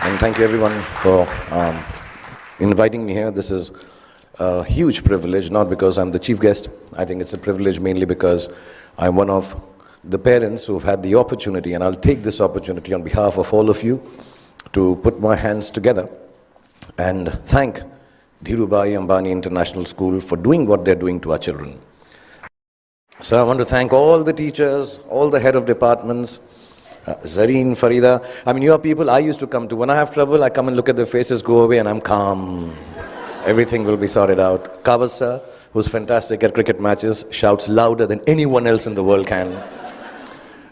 And thank you everyone for inviting me here. This is a huge privilege, not because I'm the chief guest. I think it's a privilege mainly because I'm one of the parents who've had the opportunity, and I'll take this opportunity on behalf of all of you to put my hands together and thank Dhirubhai Ambani International School for doing what they're doing to our children. So I want to thank all the teachers, all the head of departments, Zareen, Farida. I mean, you are people I used to come to. When I have trouble, I come and look at their faces, go away, and I'm calm. Everything will be sorted out. Kavas sir, who's fantastic at cricket matches, shouts louder than anyone else in the world can.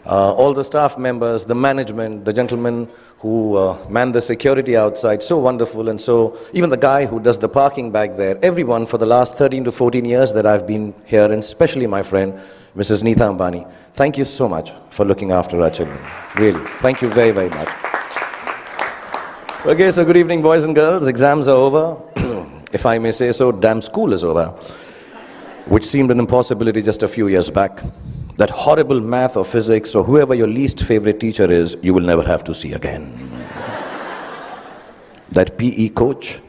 All the staff members, the management, the gentlemen who man the security outside, so wonderful. And so even the guy who does the parking back there, everyone for the last 13 to 14 years that I've been here, and especially my friend, Mrs. Neeta Ambani, thank you so much for looking after our children. Really, thank you very, very much. Okay, so good evening, boys and girls. Exams are over. If I may say so, damn school is over, which seemed an impossibility just a few years back. That horrible math or physics or whoever your least favorite teacher is, you will never have to see again. That PE coach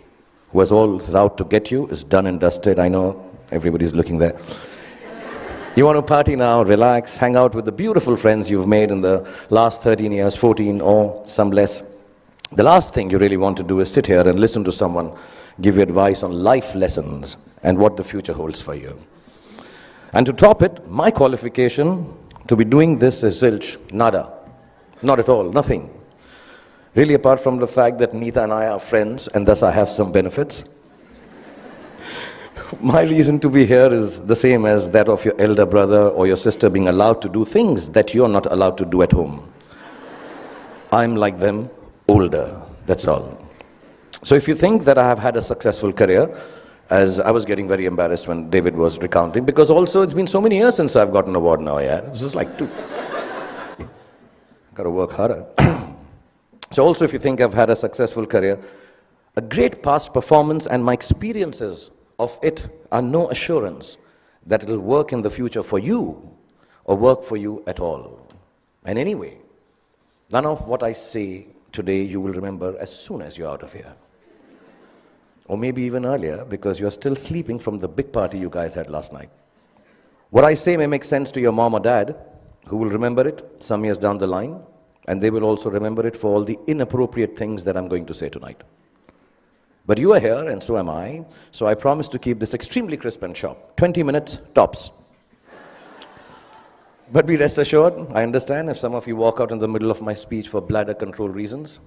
who was always out to get you is done and dusted. I know everybody's looking there. You want to party now, relax, hang out with the beautiful friends you've made in the last 13 years, 14 or some less. The last thing you really want to do is sit here and listen to someone give you advice on life lessons and what the future holds for you. And to top it, my qualification to be doing this is zilch, nada. Not at all, nothing. Really, apart from the fact that Neeta and I are friends, and thus I have some benefits. My reason to be here is the same as that of your elder brother or your sister being allowed to do things that you're not allowed to do at home. I'm like them, older, that's all. So if you think that I have had a successful career, as I was getting very embarrassed when David was recounting, because also it's been so many years since I've gotten an award now, yeah. This is like two. Got to work harder. So also if you think I've had a successful career, a great past performance and my experiences of it are no assurance that it'll work in the future for you or work for you at all. And anyway, none of what I say today you will remember as soon as you're out of here. Or maybe even earlier, because you're still sleeping from the big party you guys had last night. What I say may make sense to your mom or dad, who will remember it some years down the line, and they will also remember it for all the inappropriate things that I'm going to say tonight. But you are here, and so am I, so I promise to keep this extremely crisp and sharp. 20 minutes, tops. But be rest assured, I understand if some of you walk out in the middle of my speech for bladder control reasons.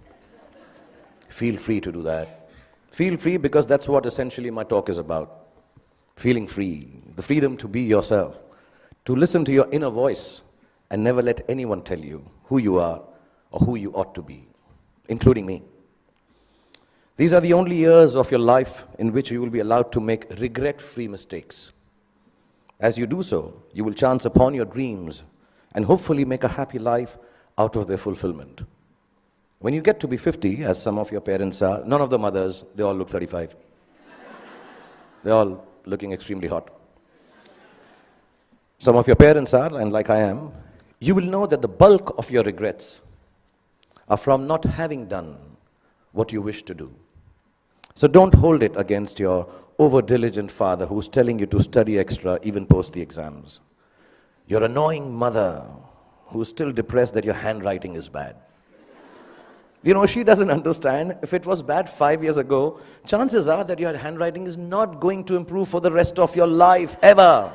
Feel free to do that. Feel free, because that's what essentially my talk is about. Feeling free, the freedom to be yourself, to listen to your inner voice and never let anyone tell you who you are or who you ought to be, including me. These are the only years of your life in which you will be allowed to make regret-free mistakes. As you do so, you will chance upon your dreams and hopefully make a happy life out of their fulfillment. When you get to be 50, as some of your parents are, none of the mothers, they all look 35. They're all looking extremely hot. Some of your parents are, and like I am, you will know that the bulk of your regrets are from not having done what you wish to do. So don't hold it against your over-diligent father who's telling you to study extra even post the exams. Your annoying mother who's still depressed that your handwriting is bad. You know, she doesn't understand. If it was bad 5 years ago, chances are that your handwriting is not going to improve for the rest of your life, ever.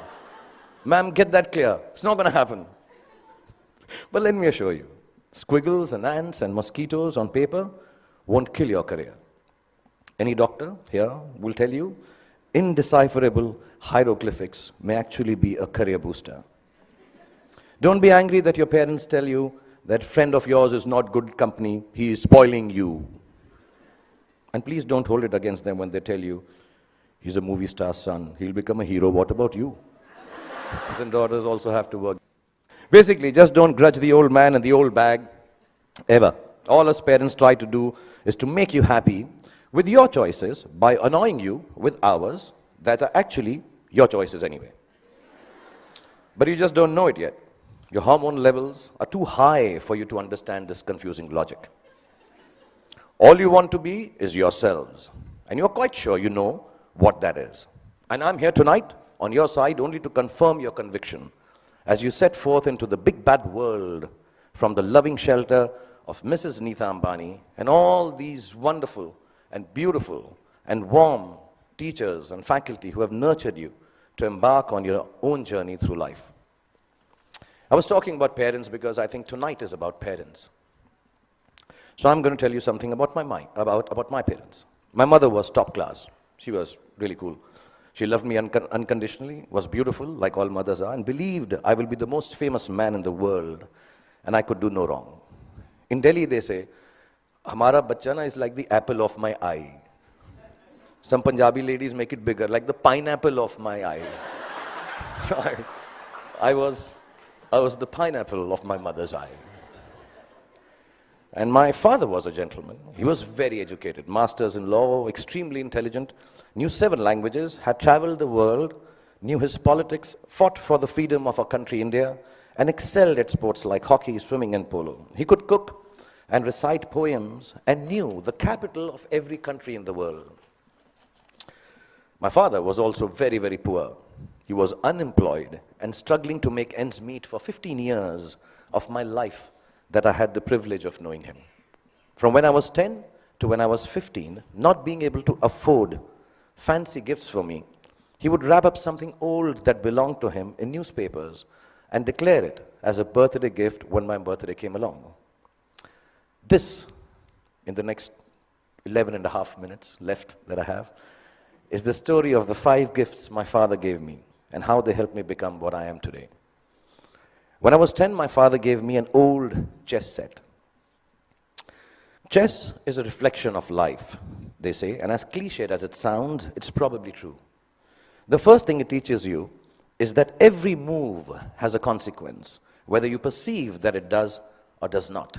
Ma'am, get that clear. It's not going to happen. But let me assure you, squiggles and ants and mosquitoes on paper won't kill your career. Any doctor here will tell you, indecipherable hieroglyphics may actually be a career booster. Don't be angry that your parents tell you that friend of yours is not good company, he is spoiling you. And please don't hold it against them when they tell you, he's a movie star's son, he'll become a hero, what about you? Then daughters also have to work. Basically, just don't grudge the old man and the old bag, ever. All us parents try to do is to make you happy with your choices by annoying you with ours that are actually your choices anyway. But you just don't know it yet. Your hormone levels are too high for you to understand this confusing logic. All you want to be is yourselves. And you're quite sure you know what that is. And I'm here tonight on your side only to confirm your conviction as you set forth into the big bad world from the loving shelter of Mrs. Neeta Ambani and all these wonderful and beautiful and warm teachers and faculty who have nurtured you to embark on your own journey through life. I was talking about parents because I think tonight is about parents. So I'm going to tell you something about my parents. My mother was top class. She was really cool. She loved me unconditionally, was beautiful, like all mothers are, and believed I will be the most famous man in the world, and I could do no wrong. In Delhi, they say, Hamara bachcha na is like the apple of my eye. Some Punjabi ladies make it bigger, like the pineapple of my eye. So I was the pineapple of my mother's eye. And my father was a gentleman. He was very educated, masters in law, extremely intelligent, knew 7 languages, had traveled the world, knew his politics, fought for the freedom of our country, India, and excelled at sports like hockey, swimming, and polo. He could cook and recite poems and knew the capital of every country in the world. My father was also very, very poor. He was unemployed and struggling to make ends meet for 15 years of my life that I had the privilege of knowing him. From when I was 10 to when I was 15, not being able to afford fancy gifts for me, he would wrap up something old that belonged to him in newspapers and declare it as a birthday gift when my birthday came along. This, in the next 11 and a half minutes left that I have, is the story of the 5 gifts my father gave me and how they helped me become what I am today. When I was 10, my father gave me an old chess set. Chess is a reflection of life, they say, and as cliched as it sounds, it's probably true. The first thing it teaches you is that every move has a consequence, whether you perceive that it does or does not.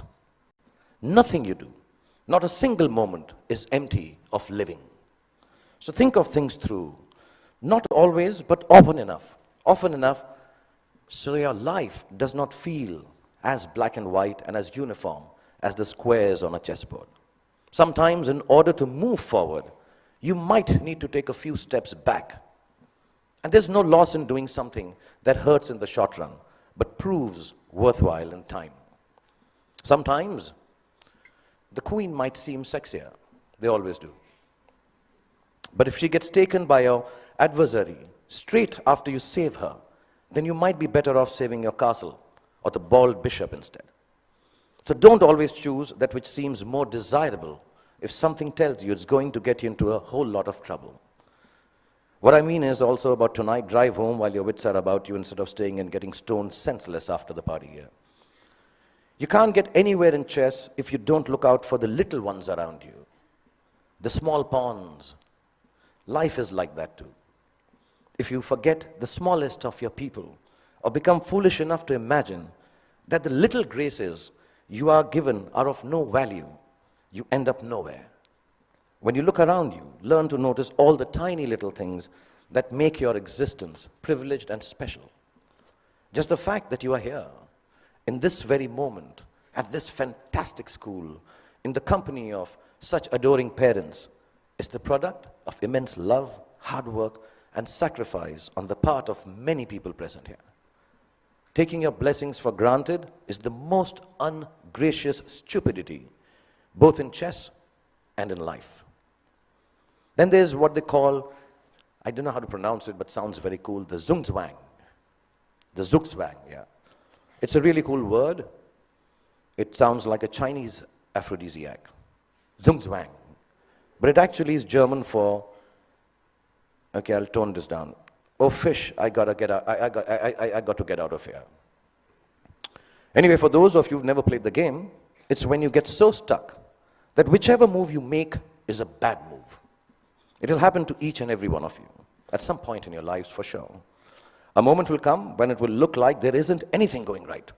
Nothing you do, not a single moment, is empty of living. So think of things through, not always, but often enough so your life does not feel as black and white and as uniform as the squares on a chessboard. Sometimes, in order to move forward, you might need to take a few steps back. And there's no loss in doing something that hurts in the short run, but proves worthwhile in time. Sometimes, the queen might seem sexier. They always do. But if she gets taken by your adversary straight after you save her, then you might be better off saving your castle or the bald bishop instead. So don't always choose that which seems more desirable if something tells you it's going to get you into a whole lot of trouble. What I mean is also about tonight, drive home while your wits are about you instead of staying and getting stoned senseless after the party here. You can't get anywhere in chess if you don't look out for the little ones around you, the small pawns. Life is like that too. If you forget the smallest of your people or become foolish enough to imagine that the little graces you are given are of no value, you end up nowhere. When you look around you, learn to notice all the tiny little things that make your existence privileged and special. Just the fact that you are here, in this very moment, at this fantastic school, in the company of such adoring parents, is the product of immense love, hard work, and sacrifice on the part of many people present here. Taking your blessings for granted is the most ungracious stupidity, both in chess and in life. Then there's what they call, I don't know how to pronounce it, but sounds very cool, the zugzwang. The zugzwang, yeah. It's a really cool word. It sounds like a Chinese aphrodisiac. Zugzwang. But it actually is German for, okay, I'll tone this down. Oh, fish, I got to get out of here. Anyway, for those of you who've never played the game, it's when you get so stuck that whichever move you make is a bad move. It'll happen to each and every one of you at some point in your lives for sure. A moment will come when it will look like there isn't anything going right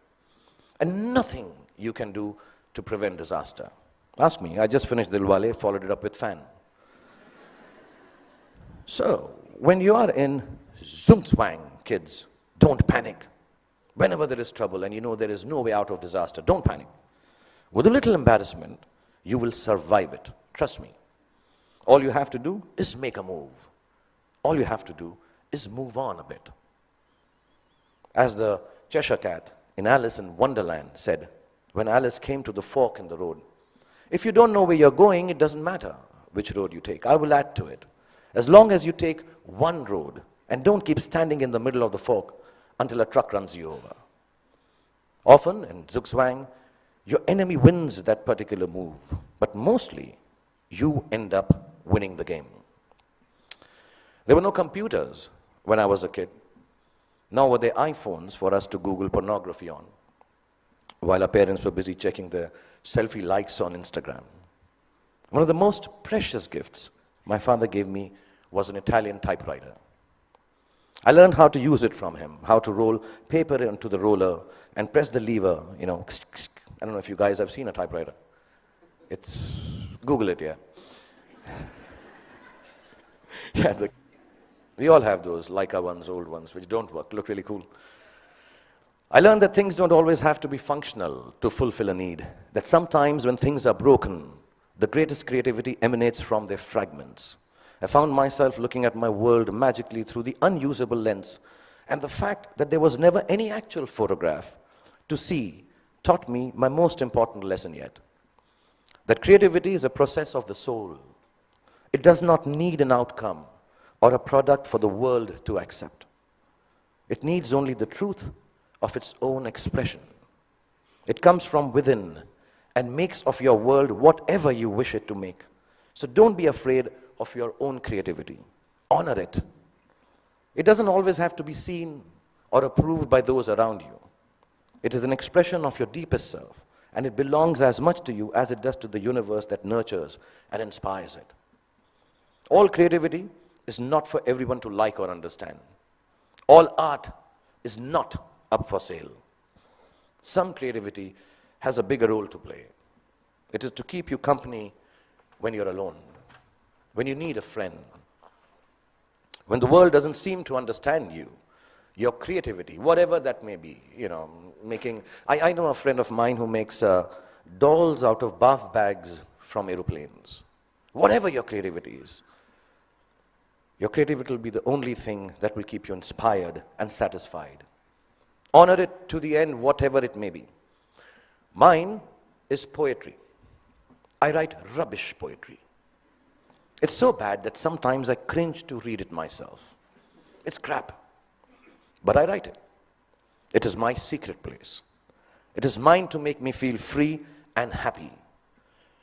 and nothing you can do to prevent disaster. Ask me, I just finished Dilwale, followed it up with Fan. So, when you are in zugzwang, kids, don't panic. Whenever there is trouble and you know there is no way out of disaster, don't panic. With a little embarrassment, You will survive it. Trust me. All you have to do is make a move. All you have to do is move on a bit. As the Cheshire Cat in Alice in Wonderland said, when Alice came to the fork in the road, if you don't know where you're going, it doesn't matter which road you take. I will add to it. As long as you take one road and don't keep standing in the middle of the fork until a truck runs you over. Often, in Zugzwang, your enemy wins that particular move, but mostly you end up winning the game. There were no computers when I was a kid, nor were there iPhones for us to Google pornography on, while our parents were busy checking their selfie likes on Instagram. One of the most precious gifts my father gave me was an Italian typewriter. I learned how to use it from him, how to roll paper into the roller and press the lever, I don't know if you guys have seen a typewriter. Google it, yeah. We all have those Leica ones, old ones, which don't work, look really cool. I learned that things don't always have to be functional to fulfill a need, that sometimes when things are broken, the greatest creativity emanates from their fragments. I found myself looking at my world magically through the unusable lens, and the fact that there was never any actual photograph to see taught me my most important lesson yet. That creativity is a process of the soul. It does not need an outcome or a product for the world to accept. It needs only the truth of its own expression. It comes from within and makes of your world whatever you wish it to make. So don't be afraid of your own creativity. Honor it. It doesn't always have to be seen or approved by those around you. It is an expression of your deepest self, and it belongs as much to you as it does to the universe that nurtures and inspires it. All creativity is not for everyone to like or understand. All art is not up for sale. Some creativity has a bigger role to play. It is to keep you company when you're alone, when you need a friend, when the world doesn't seem to understand you. Your creativity, whatever that may be, I know a friend of mine who makes dolls out of bath bags from aeroplanes. Whatever your creativity is, your creativity will be the only thing that will keep you inspired and satisfied. Honor it to the end, whatever it may be. Mine is poetry. I write rubbish poetry. It's so bad that sometimes I cringe to read it myself. It's crap. But I write it. It is my secret place. It is mine to make me feel free and happy.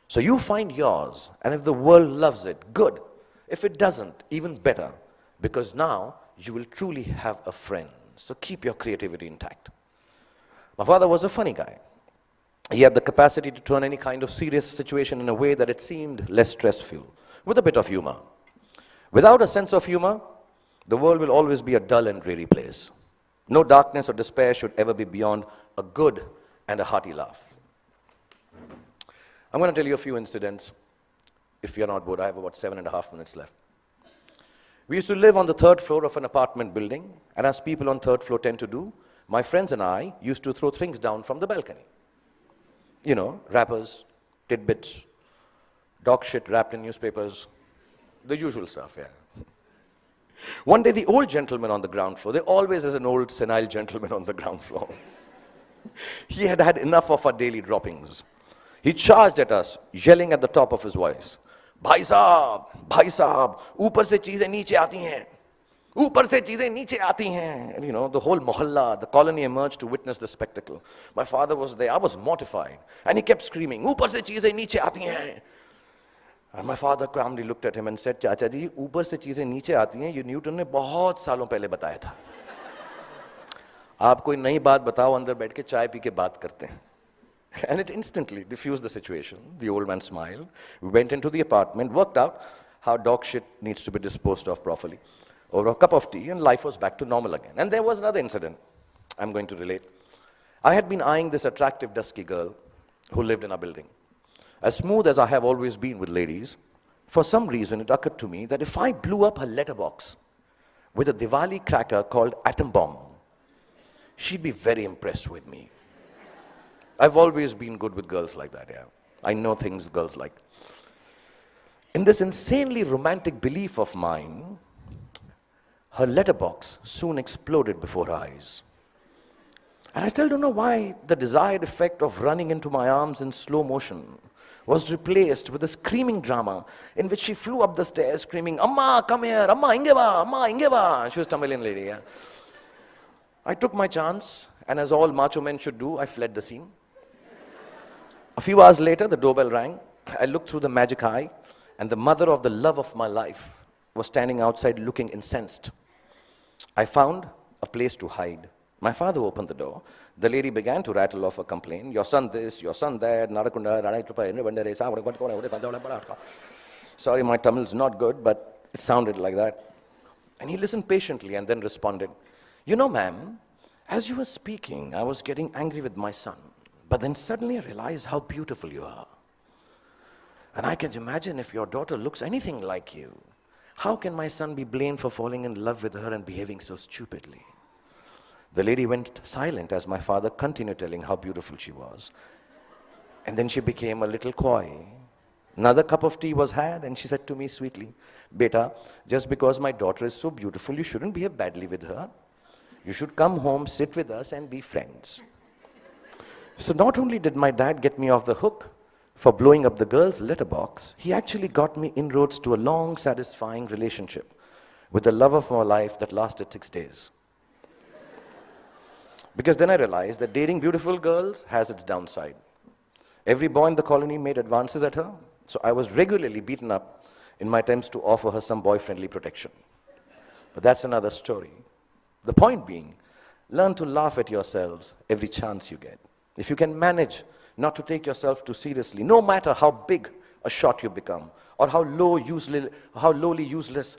So you find yours, and if the world loves it, good. If it doesn't, even better, because now you will truly have a friend. So keep your creativity intact. My father was a funny guy. He had the capacity to turn any kind of serious situation in a way that it seemed less stressful, with a bit of humor. Without a sense of humor, the world will always be a dull and dreary place. No darkness or despair should ever be beyond a good and a hearty laugh. I'm going to tell you a few incidents. If you're not bored, I have about 7.5 minutes left. We used to live on the 3rd floor of an apartment building, and as people on 3rd floor tend to do, my friends and I used to throw things down from the balcony. Wrappers, tidbits, dog shit wrapped in newspapers, the usual stuff, yeah. One day, the old gentleman on the ground floor, there always is an old senile gentleman on the ground floor. He had had enough of our daily droppings. He charged at us, yelling at the top of his voice, "Bhai Saab, upar se cheezein niche aati hain. Upar se cheezein niche aati hain." And the whole mohalla, the colony emerged to witness the spectacle. My father was there. I was mortified. And he kept screaming, "Upar se cheezein niche aati hain." And my father calmly looked at him and said, "Chacha ji, ऊपर से चीजें नीचे आती हैं, ये Newton ने बहुत सालों पहले बताया था. आप कोई नई बात बताओ, अंदर बैठ के चाय पी के बात करते हैं." And it instantly diffused the situation. The old man smiled. We went into the apartment, worked out how dog shit needs to be disposed of properly over a cup of tea, and life was back to normal again. And there was another incident I'm going to relate. I had been eyeing this attractive, dusky girl who lived in our building. As smooth as I have always been with ladies, for some reason it occurred to me that if I blew up her letterbox with a Diwali cracker called Atom Bomb, she'd be very impressed with me. I've always been good with girls like that, yeah. I know things girls like. In this insanely romantic belief of mine, her letterbox soon exploded before her eyes. And I still don't know why the desired effect of running into my arms in slow motion was replaced with a screaming drama in which she flew up the stairs screaming, "Amma, come here, Amma, inge ba, Amma, inge ba." She was a Tamilian lady, yeah. I took my chance, and as all macho men should do, I fled the scene. A few hours later, the doorbell rang. I looked through the magic eye, and the mother of the love of my life was standing outside looking incensed. I found a place to hide. My father opened the door. The lady began to rattle off a complaint. "Your son this, your son that, sorry, my Tamil is not good, but it sounded like that." And he listened patiently and then responded, "You know, ma'am, as you were speaking, I was getting angry with my son, but then suddenly I realized how beautiful you are. And I can imagine if your daughter looks anything like you, how can my son be blamed for falling in love with her and behaving so stupidly?" The lady went silent as my father continued telling how beautiful she was. And then she became a little coy. Another cup of tea was had, and she said to me sweetly, "Beta, just because my daughter is so beautiful, you shouldn't behave badly with her. You should come home, sit with us, and be friends." So not only did my dad get me off the hook for blowing up the girl's letterbox, he actually got me inroads to a long, satisfying relationship with the love of my life that lasted 6 days. Because then I realized that dating beautiful girls has its downside. Every boy in the colony made advances at her, so I was regularly beaten up in my attempts to offer her some boy-friendly protection. But that's another story. The point being, learn to laugh at yourselves every chance you get. If you can manage not to take yourself too seriously, no matter how big a shot you become, or how lowly, useless,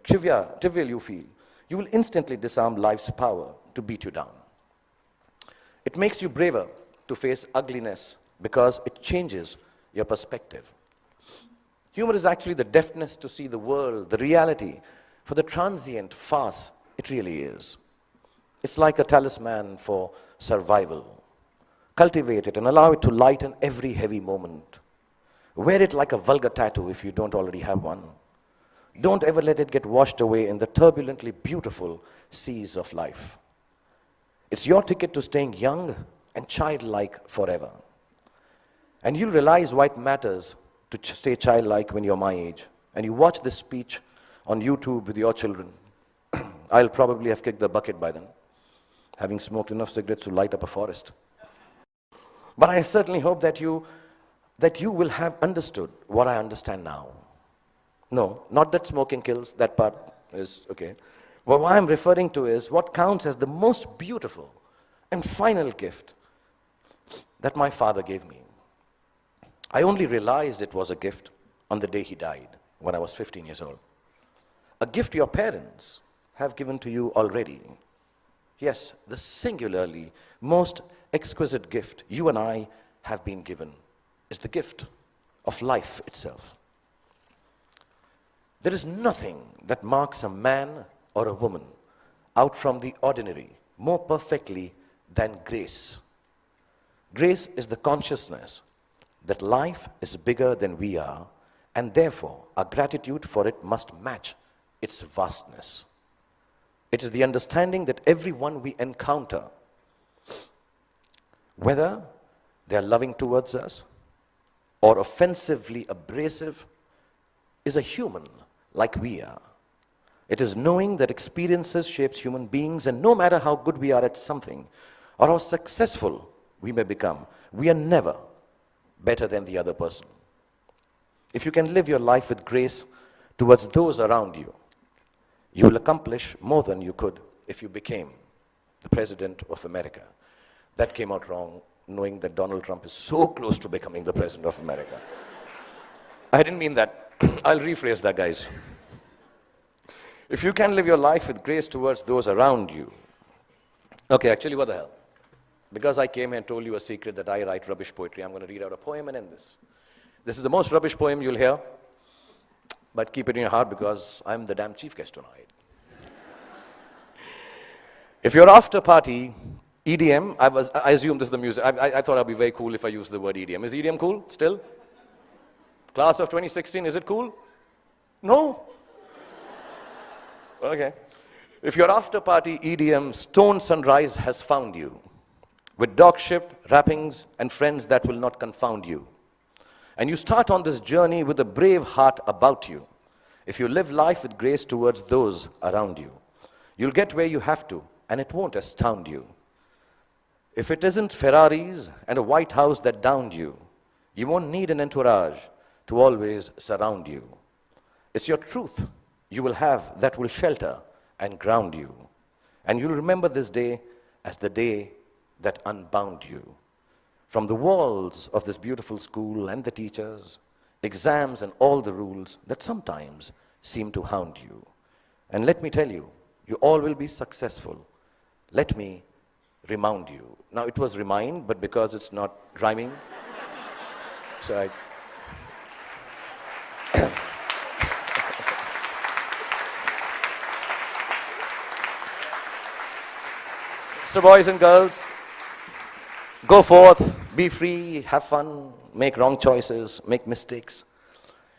trivial you feel, you will instantly disarm life's power to beat you down. It makes you braver to face ugliness because it changes your perspective. Humor is actually the deafness to see the world, the reality, for the transient farce it really is. It's like a talisman for survival. Cultivate it and allow it to lighten every heavy moment. Wear it like a vulgar tattoo if you don't already have one. Don't ever let it get washed away in the turbulently beautiful seas of life. It's your ticket to staying young and childlike forever. And you'll realize why it matters to stay childlike when you're my age. And you watch this speech on YouTube with your children. I'll probably have kicked the bucket by then, having smoked enough cigarettes to light up a forest. But I certainly hope that you will have understood what I understand now. No, not that smoking kills, that part is okay. But what I'm referring to is what counts as the most beautiful and final gift that my father gave me. I only realized it was a gift on the day he died, when I was 15 years old. A gift your parents have given to you already. Yes, the singularly most exquisite gift you and I have been given is the gift of life itself. There is nothing that marks a man or a woman out from the ordinary more perfectly than grace. Grace is the consciousness that life is bigger than we are, and therefore our gratitude for it must match its vastness. It is the understanding that everyone we encounter, whether they are loving towards us or offensively abrasive, is a human like we are. It is knowing that experiences shapes human beings, and no matter how good we are at something or how successful we may become, we are never better than the other person. If you can live your life with grace towards those around you, you will accomplish more than you could if you became the President of America. That came out wrong, knowing that Donald Trump is so close to becoming the President of America. I didn't mean that. I'll rephrase that, guys. If you can live your life with grace towards those around you. Okay, actually, what the hell? Because I came here and told you a secret that I write rubbish poetry, I'm going to read out a poem and end this. This is the most rubbish poem you'll hear, but keep it in your heart because I'm the damn chief guest tonight. If your after party EDM, I assume this is the music. I thought I'd be very cool if I used the word EDM. Is EDM cool still? Class of 2016, is it cool? No? Okay. If your after party EDM Stone Sunrise has found you, with dog-shipped wrappings and friends that will not confound you, and you start on this journey with a brave heart about you, if you live life with grace towards those around you, you'll get where you have to, and it won't astound you. If it isn't Ferraris and a White House that downed you, you won't need an entourage to always surround you. It's your truth you will have that will shelter and ground you. And you'll remember this day as the day that unbound you. From the walls of this beautiful school and the teachers, exams and all the rules that sometimes seem to hound you. And let me tell you, you all will be successful. Let me remind you. Now it was remind, but because it's not rhyming, so I... So boys and girls, go forth, be free, have fun, make wrong choices, make mistakes.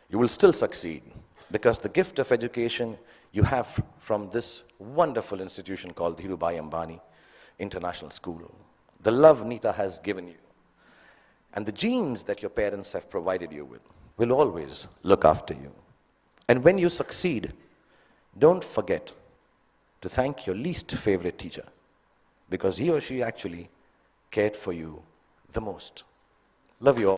You will still succeed because the gift of education you have from this wonderful institution called Dhirubhai Ambani International School. The love Nita has given you and the genes that your parents have provided you with will always look after you. And when you succeed, don't forget to thank your least favorite teacher because he or she actually cared for you the most. Love you all.